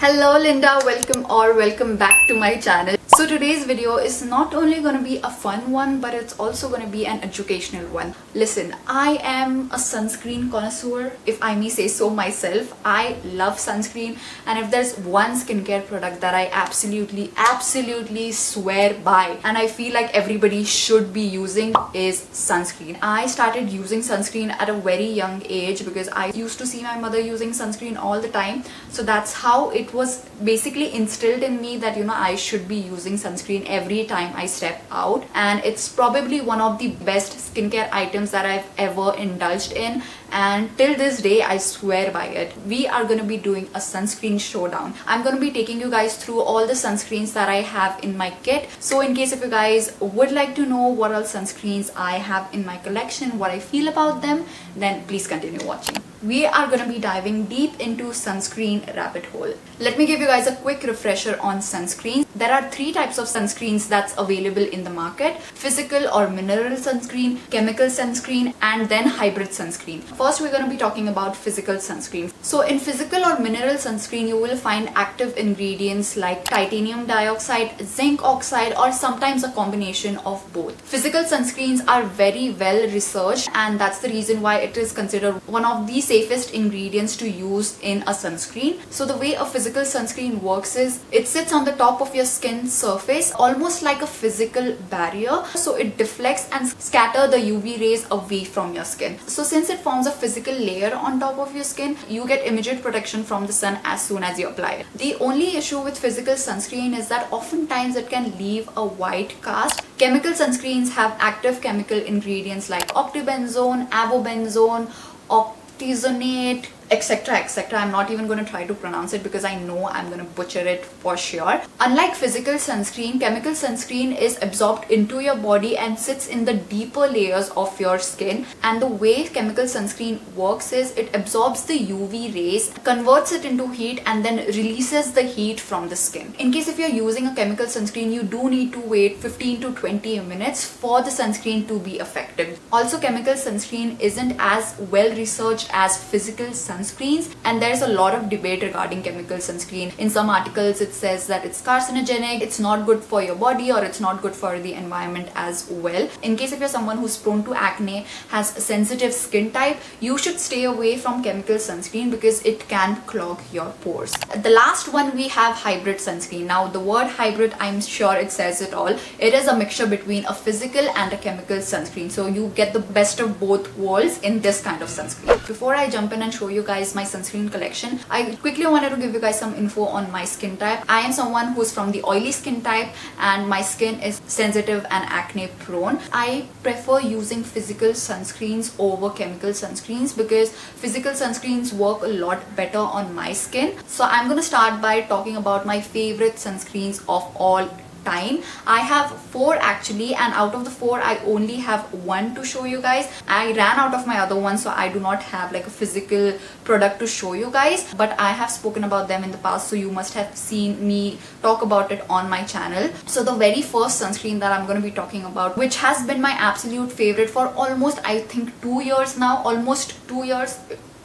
Hello Linda, welcome back to my channel. So today's video is not only going to be a fun one, but it's also going to be an educational one. Listen, I am a sunscreen connoisseur, if I may say so myself. I love sunscreen, and if there's one skincare product that I absolutely swear by and I feel like everybody should be using is sunscreen. I started using sunscreen at a very young age because I used to see my mother using sunscreen all the time. So that's how it was basically instilled in me that I should be using sunscreen every time I step out, and it's probably one of the best skincare items that I've ever indulged in, and till this day I swear by it. We are going to be doing a sunscreen showdown. I'm going to be taking you guys through all the sunscreens that I have in my kit. So in case if you guys would like to know what all sunscreens I have in my collection, what I feel about them, then please continue watching. We are going to be diving deep into sunscreen rabbit hole. Let me give you guys a quick refresher on sunscreens. There are three types of sunscreens that's available in the market: physical or mineral sunscreen, chemical sunscreen, and then hybrid sunscreen. First, we're going to be talking about physical sunscreen. So in physical or mineral sunscreen, you will find active ingredients like titanium dioxide, zinc oxide, or sometimes a combination of both. Physical sunscreens are very well researched, and that's the reason why it is considered one of the safest ingredients to use in a sunscreen. So the way a physical sunscreen works is it sits on the top of your skin surface almost like a physical barrier, so it deflects and scatters the UV rays away from your skin. So since it forms a physical layer on top of your skin, you get immediate protection from the sun as soon as you apply it. The only issue with physical sunscreen is that oftentimes it can leave a white cast. Chemical sunscreens have active chemical ingredients like octobenzone, avobenzone, octizonate, etc. I'm not even going to try to pronounce it because I know I'm going to butcher it for sure. Unlike physical sunscreen, chemical sunscreen is absorbed into your body and sits in the deeper layers of your skin. And the way chemical sunscreen works is it absorbs the UV rays, converts it into heat, and then releases the heat from the skin. In case if you're using a chemical sunscreen, you do need to wait 15 to 20 minutes for the sunscreen to be effective. Also, chemical sunscreen isn't as well researched as physical sunscreens, and there's a lot of debate regarding chemical sunscreen. In some articles it says that it's carcinogenic, it's not good for your body, or it's not good for the environment as well. In case if you're someone who's prone to acne, has sensitive skin type, you should stay away from chemical sunscreen because it can clog your pores. The last one, we have hybrid sunscreen. Now the word hybrid, I'm sure it says it all. It is a mixture between a physical and a chemical sunscreen, so you get the best of both worlds in this kind of sunscreen. Before I jump in and show you guys my sunscreen collection, I quickly wanted to give you guys some info on my skin type. I am someone who's from the oily skin type, and my skin is sensitive and acne prone. I prefer using physical sunscreens over chemical sunscreens because physical sunscreens work a lot better on my skin. So I'm going to start by talking about my favorite sunscreens of all time. I have 4 actually, and out of the 4 I only have one to show you guys. I ran out of my other one, so I do not have like a physical product to show you guys, but I have spoken about them in the past, so you must have seen me talk about it on my channel. So the very first sunscreen that I'm going to be talking about, which has been my absolute favorite for almost, I think, 2 years now, almost 2 years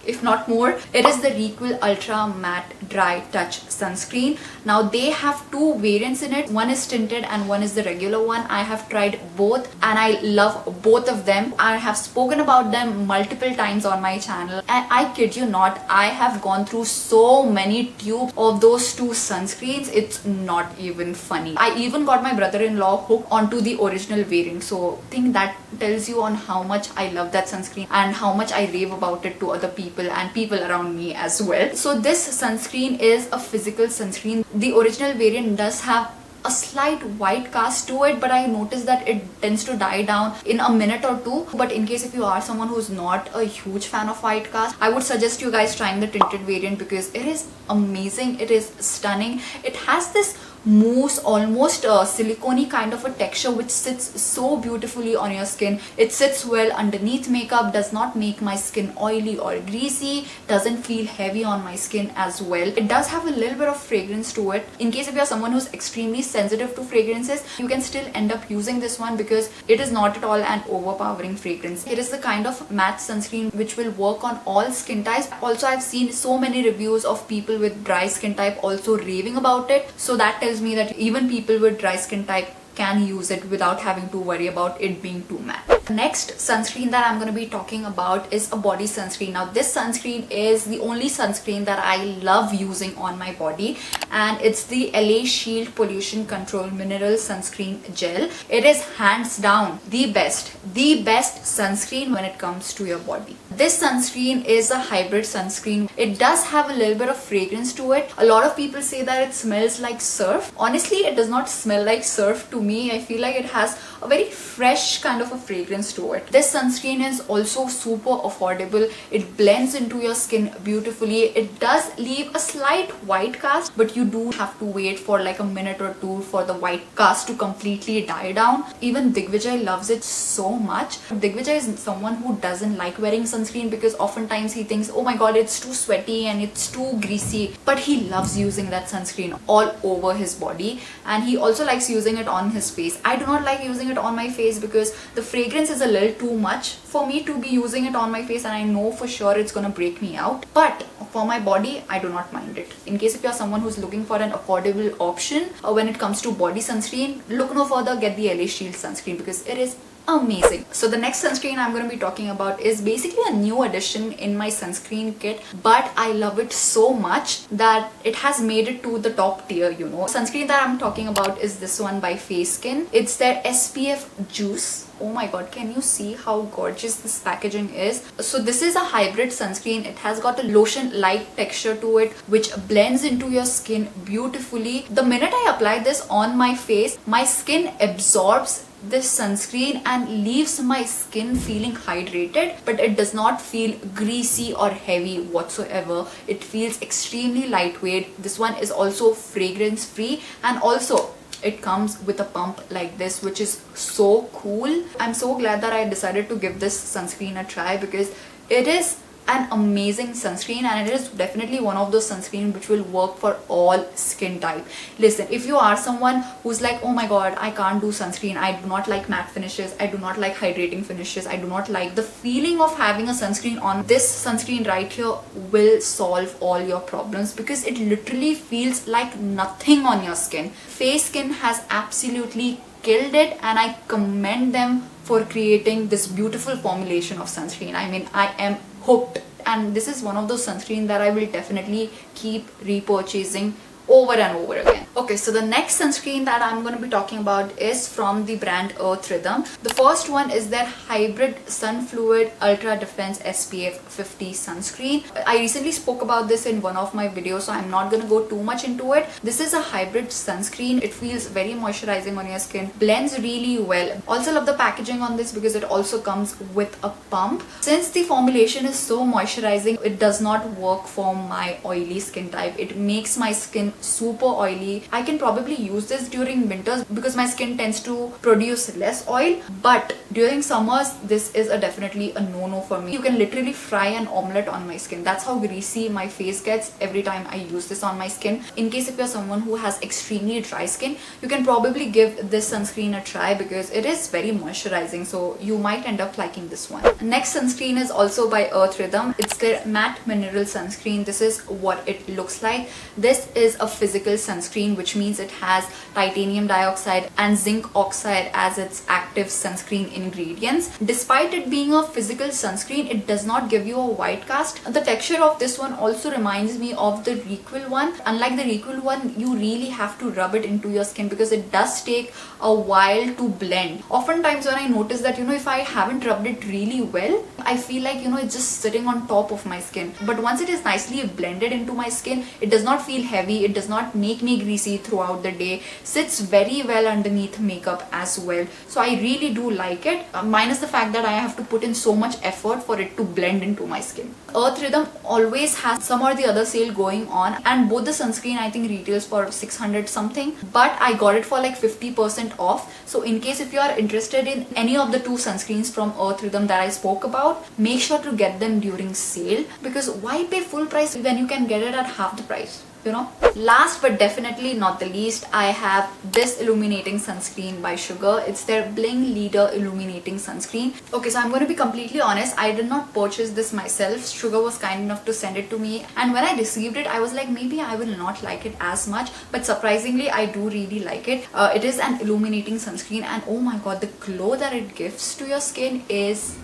if not more, it is the Requil Ultra Matte Dry Touch Sunscreen. Now they have 2 variants in it. One is tinted and one is the regular one. I have tried both and I love both of them. I have spoken about them multiple times on my channel, and I kid you not, I have gone through so many tubes of those 2 sunscreens. It's not even funny. I even got my brother-in-law hooked onto the original variant. So I think that tells you on how much I love that sunscreen and how much I rave about it to other people and people around me as well. So this sunscreen is a physical sunscreen. The original variant does have a slight white cast to it, but I noticed that it tends to die down in a minute or 2. But in case if you are someone who's not a huge fan of white cast, I would suggest you guys trying the tinted variant because it is amazing. It is stunning. It has this mousse, almost silicone kind of a texture which sits so beautifully on your skin. It sits well underneath makeup, does not make my skin oily or greasy, doesn't feel heavy on my skin as well. It does have a little bit of fragrance to it. In case if you're someone who's extremely sensitive to fragrances, you can still end up using this one because it is not at all an overpowering fragrance. It is the kind of matte sunscreen which will work on all skin types. Also, I've seen so many reviews of people with dry skin type also raving about it, so that tells me that even people with dry skin type can use it without having to worry about it being too matte. The next sunscreen that I'm going to be talking about is a body sunscreen. Now this sunscreen is the only sunscreen that I love using on my body, and it's the LA Shield Pollution Control Mineral Sunscreen Gel. It is hands down the best sunscreen when it comes to your body. This sunscreen is a hybrid sunscreen. It does have a little bit of fragrance to it. A lot of people say that it smells like surf. Honestly, it does not smell like surf to me. I feel like it has a very fresh kind of a fragrance to it. This sunscreen is also super affordable. It blends into your skin beautifully. It does leave a slight white cast, but you do have to wait for like a minute or two for the white cast to completely die down. Even Digvijay loves it so much. Digvijay is someone who doesn't like wearing sunscreen because oftentimes he thinks, oh my god, it's too sweaty and it's too greasy, but he loves using that sunscreen all over his body, and he also likes using it on his face. I do not like using it on my face because the fragrance is a little too much for me to be using it on my face, and I know for sure it's gonna break me out. But for my body, I do not mind it. In case if you're someone who's looking for an affordable option when it comes to body sunscreen, look no further, get the LA Shield sunscreen because it is amazing. So the next sunscreen I'm going to be talking about is basically a new addition in my sunscreen kit, but I love it so much that it has made it to the top tier, you know. Sunscreen that I'm talking about is this one by Face Skin. It's their SPF Juice. Oh my god, can you see how gorgeous this packaging is? So this is a hybrid sunscreen. It has got a lotion-like texture to it which blends into your skin beautifully. The minute I apply this on my face, my skin absorbs this sunscreen and leaves my skin feeling hydrated, but it does not feel greasy or heavy whatsoever. It feels extremely lightweight. This one is also fragrance free, and also it comes with a pump like this, which is so cool. I'm so glad that I decided to give this sunscreen a try because it is an amazing sunscreen, and it is definitely one of those sunscreen which will work for all skin type. Listen, if you are someone who's like, oh my god, I can't do sunscreen, I do not like matte finishes, I do not like hydrating finishes, I do not like the feeling of having a sunscreen on, this sunscreen right here will solve all your problems because it literally feels like nothing on your skin. Face Skin has absolutely killed it, and I commend them for creating this beautiful formulation of sunscreen. I mean, I am hooked, and this is one of those sunscreen that I will definitely keep repurchasing over and over again. Okay, so the next sunscreen that I'm going to be talking about is from the brand Earth Rhythm. The first one is their Hybrid Sun Fluid Ultra Defense SPF 50 sunscreen. I recently spoke about this in one of my videos, so I'm not going to go too much into it. This is a hybrid sunscreen. It feels very moisturizing on your skin, blends really well. Also love the packaging on this because it also comes with a pump. Since the formulation is so moisturizing, it does not work for my oily skin type. It makes my skin super oily. I can probably use this during winters because my skin tends to produce less oil, but during summers this is definitely a no-no for me. You can literally fry an omelette on my skin. That's how greasy my face gets every time I use this on my skin. In case if you're someone who has extremely dry skin, you can probably give this sunscreen a try because it is very moisturizing, so you might end up liking this one. Next sunscreen is also by Earth Rhythm. It's their matte mineral sunscreen. This is what it looks like. This is a physical sunscreen, which means it has titanium dioxide and zinc oxide as its active sunscreen ingredients. Despite it being a physical sunscreen, it does not give you a white cast. The texture of this one also reminds me of the Requil one. Unlike the Requil one, you really have to rub it into your skin because it does take a while to blend. Oftentimes when I notice that, if I haven't rubbed it really well, I feel like, it's just sitting on top of my skin. But once it is nicely blended into my skin, it does not feel heavy, it does not make me greasy, see throughout the day, sits very well underneath makeup as well. So I really do like it, minus the fact that I have to put in so much effort for it to blend into my skin. Earth Rhythm always has some or the other sale going on, and both the sunscreen I think retails for 600 something, but I got it for like 50% off. So in case if you are interested in any of the two sunscreens from Earth Rhythm that I spoke about, make sure to get them during sale, because why pay full price when you can get it at half the price? You know. Last but definitely not the least, I have this illuminating sunscreen by Sugar. It's their Bling Leader illuminating sunscreen. Okay, so I'm going to be completely honest, I did not purchase this myself. Sugar was kind enough to send it to me, and when I received it I was like, maybe I will not like it as much, but surprisingly I do really like it. It is an illuminating sunscreen, and oh my god, the glow that it gives to your skin is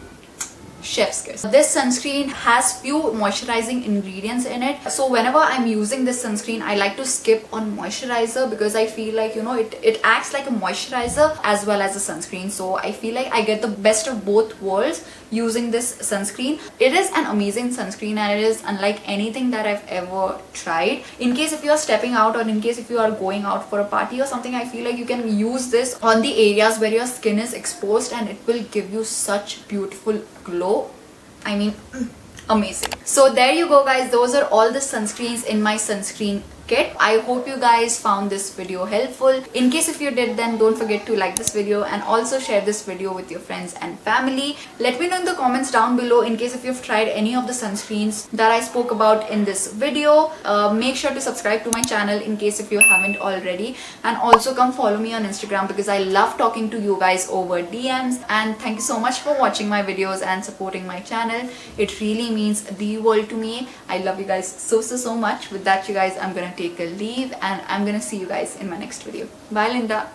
chef's kiss. This sunscreen has few moisturizing ingredients in it, so whenever I'm using this sunscreen I like to skip on moisturizer, because I feel like, you know, it acts like a moisturizer as well as a sunscreen. So I feel like I get the best of both worlds using this sunscreen. It is an amazing sunscreen, and it is unlike anything that I've ever tried. In case if you are stepping out, or in case if you are going out for a party or something, I feel like you can use this on the areas where your skin is exposed, and it will give you such beautiful glow. I mean, amazing. So there you go guys, those are all the sunscreens in my sunscreen kit. I hope you guys found this video helpful. In case if you did, then don't forget to like this video and also share this video with your friends and family. Let me know in the comments down below in case if you've tried any of the sunscreens that I spoke about in this video. Make sure to subscribe to my channel in case if you haven't already, and also come follow me on Instagram, because I love talking to you guys over DMs. And thank you so much for watching my videos and supporting my channel. It really means the world to me. I love you guys so much. With that, you guys, I'm gonna take a leave, and I'm gonna see you guys in my next video. Bye, Linda.